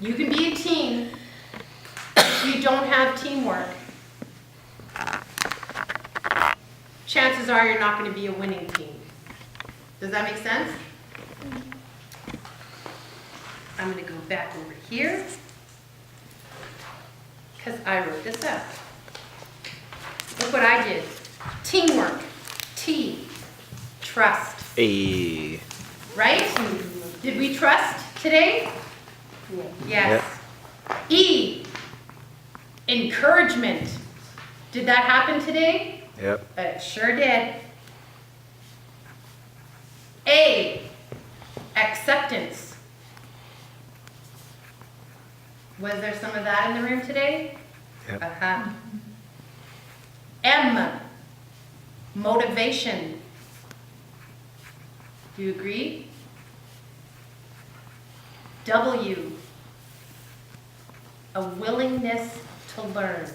You can be a team if you don't have teamwork. Chances are you're not going to be a winning team. Does that make sense? I'm going to go back over here because I wrote this up. Look what I did. Teamwork. T. Trust. A. Right? Did we trust today? Yes. E. Encouragement. Did that happen today? Yep. It sure did. A. Acceptance. Was there some of that in the room today? Yep. Uh-huh. M. Motivation. Do you agree? W. A willingness to learn.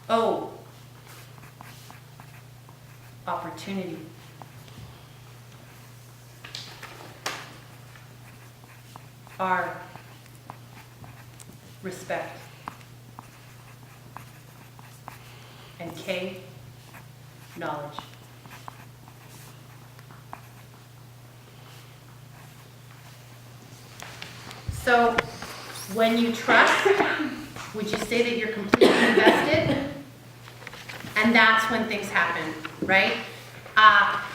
O. Opportunity. R. Respect. And K. Knowledge. So, when you trust, would you say that you're completely invested? And that's when things happen, right?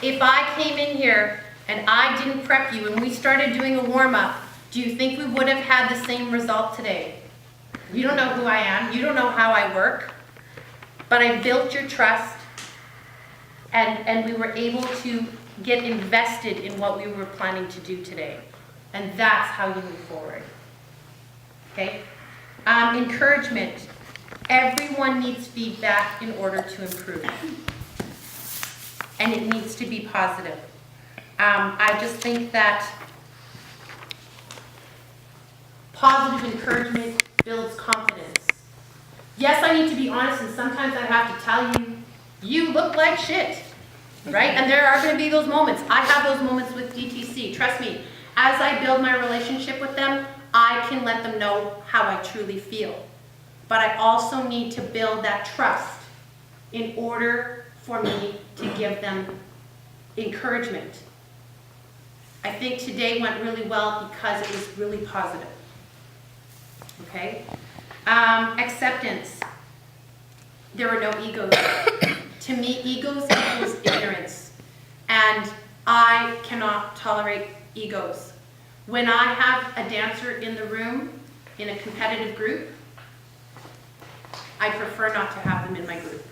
If I came in here and I didn't prep you and we started doing a warm-up, do you think we would have had the same result today? You don't know who I am. You don't know how I work. But I built your trust, and we were able to get invested in what we were planning to do today. And that's how you move forward. Okay? Encouragement. Everyone needs feedback in order to improve. And it needs to be positive. I just think that positive encouragement builds confidence. Yes, I need to be honest, and sometimes I have to tell you, you look like shit, right? And there are going to be those moments. I have those moments with DTC. Trust me, as I build my relationship with them, I can let them know how I truly feel. But I also need to build that trust in order for me to give them encouragement. I think today went really well because it was really positive. Okay? Acceptance. There were no egos. To me, egos equals ignorance. And I cannot tolerate egos. When I have a dancer in the room, in a competitive group, I prefer not to have them in my group.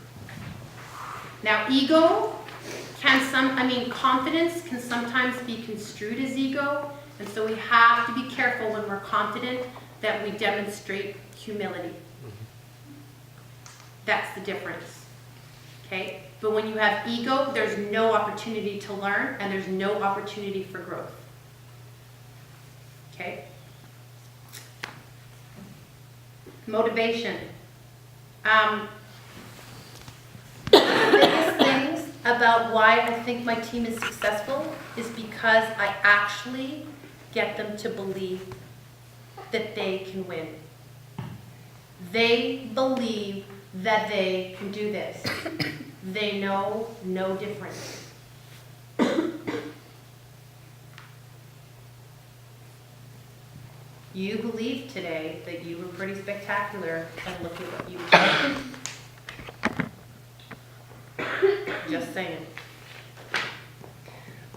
Now, ego confidence can sometimes be construed as ego, and so we have to be careful when we're confident that we demonstrate humility. That's the difference. Okay? But when you have ego, there's no opportunity to learn, and there's no opportunity for growth. Okay? Motivation. The biggest things about why I think my team is successful is because I actually get them to believe that they can win. They believe that they can do this. They know no different. You believed today that you were pretty spectacular, and look at what you've done. Just saying.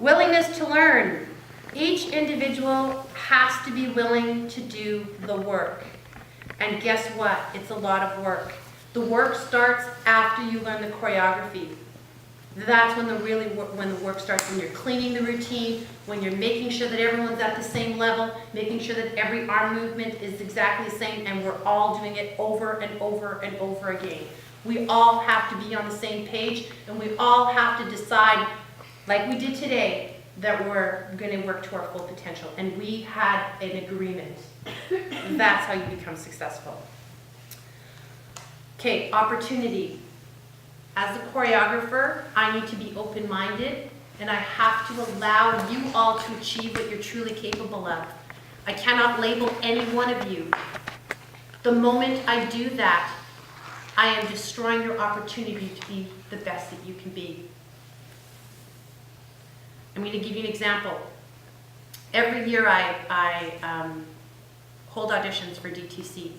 Willingness to learn. Each individual has to be willing to do the work. And guess what? It's a lot of work. The work starts after you learn the choreography. That's when the work starts, when you're cleaning the routine, when you're making sure that everyone's at the same level, making sure that every arm movement is exactly the same, and we're all doing it over and over and over again. We all have to be on the same page, and we all have to decide, like we did today, that we're going to work to our full potential. And we had an agreement. That's how you become successful. Okay, opportunity. As a choreographer, I need to be open-minded and I have to allow you all to achieve what you're truly capable of. I cannot label any one of you. The moment I do that, I am destroying your opportunity to be the best that you can be. I'm going to give you an example. Every year I hold auditions for DTC,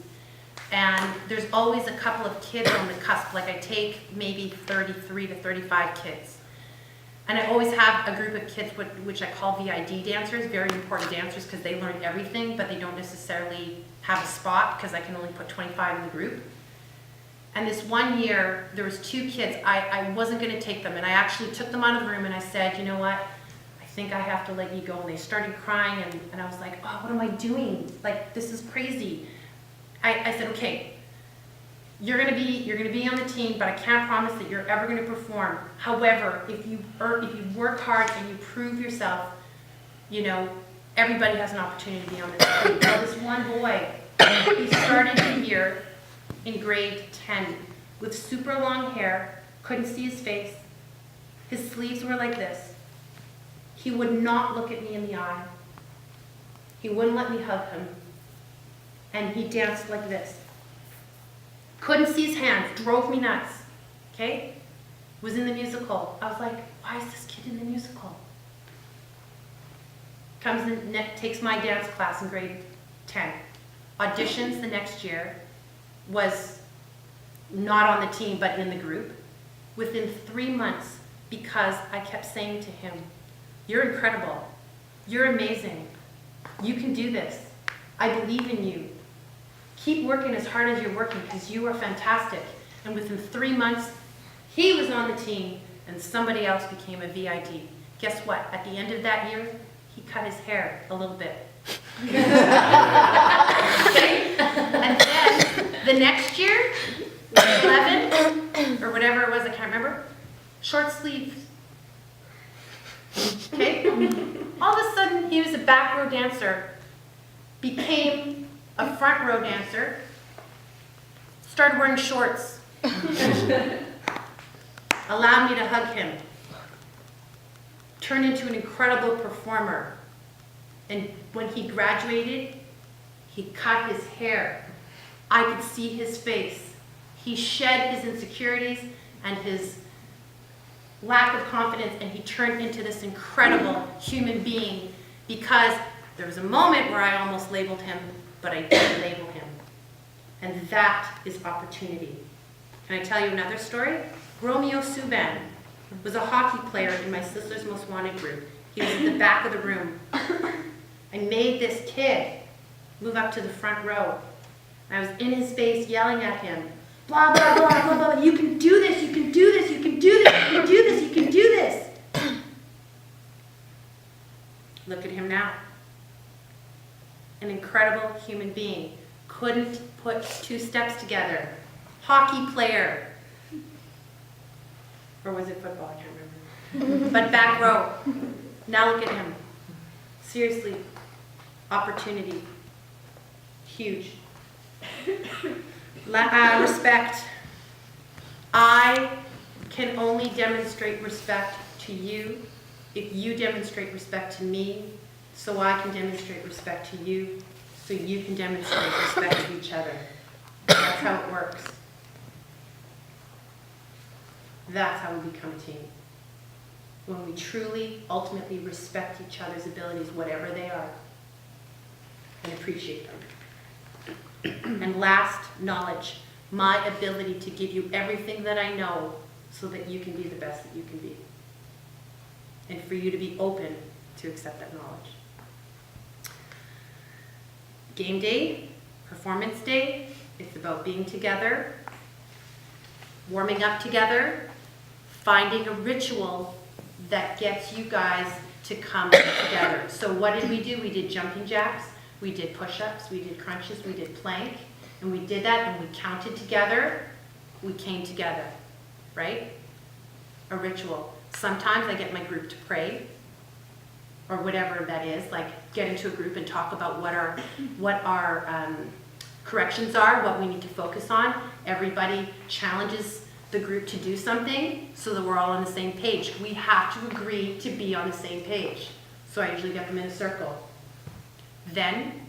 and there's always a couple of kids on the cusp. Like I take maybe 33 to 35 kids. And I always have a group of kids which I call VID dancers, very important dancers, because they learn everything, but they don't necessarily have a spot because I can only put 25 in the group. And this one year, there was 2 kids, I wasn't going to take them, and I actually took them out of the room and I said, you know what, I think I have to let you go. And they started crying, and I was like, oh, what am I doing? Like, this is crazy. I said, okay, you're gonna be on the team, but I can't promise that you're ever gonna perform. However, if you work hard and you prove yourself, you know, everybody has an opportunity to be on the team. Well, this one boy, he started the year in grade 10 with super long hair, couldn't see his face. His sleeves were like this. He would not look at me in the eye. He wouldn't let me hug him. And he danced like this. Couldn't see his hands, drove me nuts, okay? Was in the musical. I was like, why is this kid in the musical? Comes in, takes my dance class in grade 10. Auditions the next year, was not on the team, but in the group. Within 3 months, because I kept saying to him, you're incredible, you're amazing, you can do this, I believe in you. Keep working as hard as you're working because you are fantastic. And within 3 months, he was on the team and somebody else became a VID. Guess what? At the end of that year, he cut his hair a little bit. Okay? And then the next year, 11, or whatever it was, I can't remember, short sleeves. Okay? All of a sudden, he was a back row dancer, became a front row dancer, started wearing shorts, allowed me to hug him, turned into an incredible performer. And when he graduated, he cut his hair. I could see his face. He shed his insecurities and his lack of confidence, and he turned into this incredible human being, because there was a moment where I almost labeled him, but I didn't label him. And that is opportunity. Can I tell you another story? Romeo Subban was a hockey player in my Sister's Most Wanted group. He was in the back of the room. I made this kid move up to the front row. I was in his face yelling at him, blah, blah, blah, blah, blah, you can do this, you can do this, you can do this, you can do this, you can do this. Look at him now. An incredible human being. Couldn't put 2 steps together. Hockey player. Or was it football? I can't remember. But back row. Now look at him. Seriously. Opportunity. Huge. Respect. I can only demonstrate respect to you if you demonstrate respect to me, so I can demonstrate respect to you, so you can demonstrate respect to each other. That's how it works. That's how we become a team. When we truly, ultimately respect each other's abilities, whatever they are, and appreciate them. And last, knowledge. My ability to give you everything that I know so that you can be the best that you can be. And for you to be open to accept that knowledge. Game day, performance day, it's about being together, warming up together, finding a ritual that gets you guys to come together. So what did we do? We did jumping jacks, we did push-ups, we did crunches, we did plank, and we did that and we counted together, we came together, right? A ritual. Sometimes I get my group to pray, or whatever that is, like get into a group and talk about what our corrections are, what we need to focus on. Everybody challenges the group to do something so that we're all on the same page. We have to agree to be on the same page. So I usually get them in a circle. Then